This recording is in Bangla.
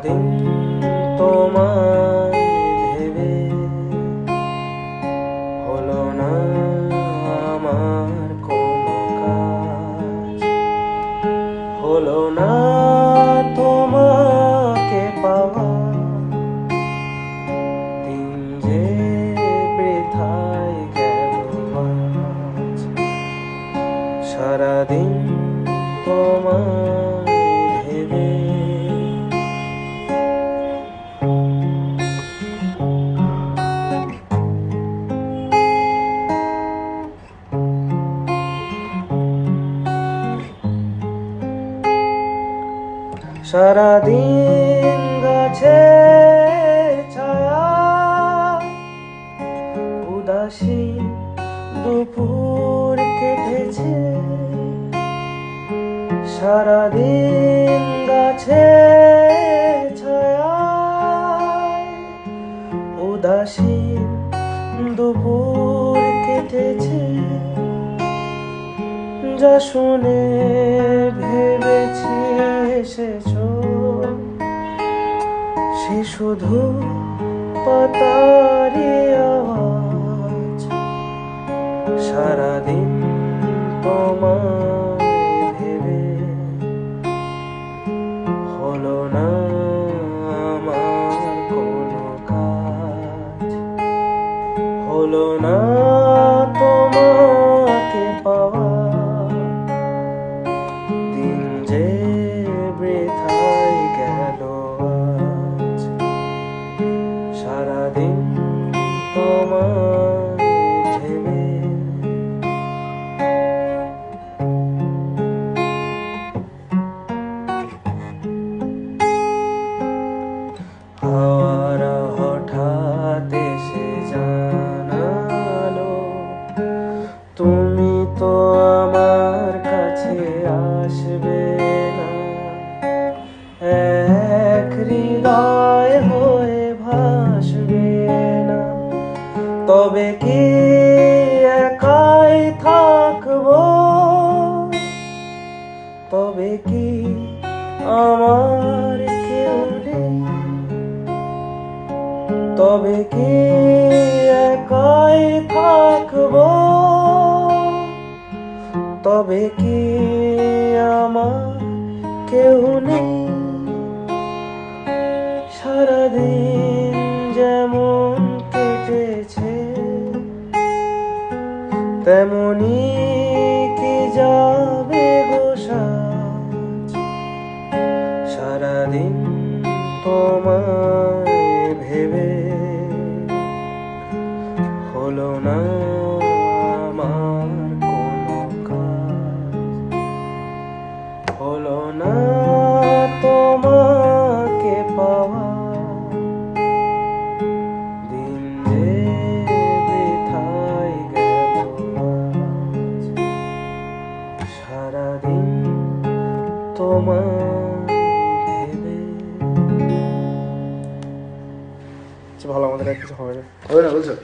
সারাদিন তোমায় ভেবে হলো না আমার কোনো কাজ, হলো না তোমাকে পাওয়া, দিন যে বৃথায় গেল আজ। সারাদিন তোমায় ভেবে সারাদিন গাছে ছায়া, উদাসীন দুপুর কেটেছে। সারাদিন গাছে ছায়া, উদাসীন দুপুর কেটেছে। যা শুনে ভেবেছি এসেছো, সে শুধু পাতারি আওয়াজ। সারাদিন তোমায় ভেবে হলো না আমার কোনো কাজ, হলো না তোমাকে পাওয়া, দিন যে বৃথায় গেল আজ। সারাদিন তোমায় ভেবে হাওয়ারা হঠাৎ এসে জানালো, তুমি তো আমার কাছে আসবে না। এক হৃদয় হয়ে ভাসবে না, তবে কি একাই থাকবো? তবে কি আমার কেউ নেই? তবে কি একাই থাকবো? তবে কি আমার কেউ নেই? সারাদিন যেমন কেটেছে, তেমনি কি যাবে গো সাজ। সারাদিন তোমায় ভেবে হলো না আমার কোনো কাজ, হলো না তোমাকে পাওয়া, দিন যে বৃথায় গেল আজ। সারাদিন তোমায় ভেবে। ভালো, আমাদের আর কিছু হবে না, হবে না বলছো?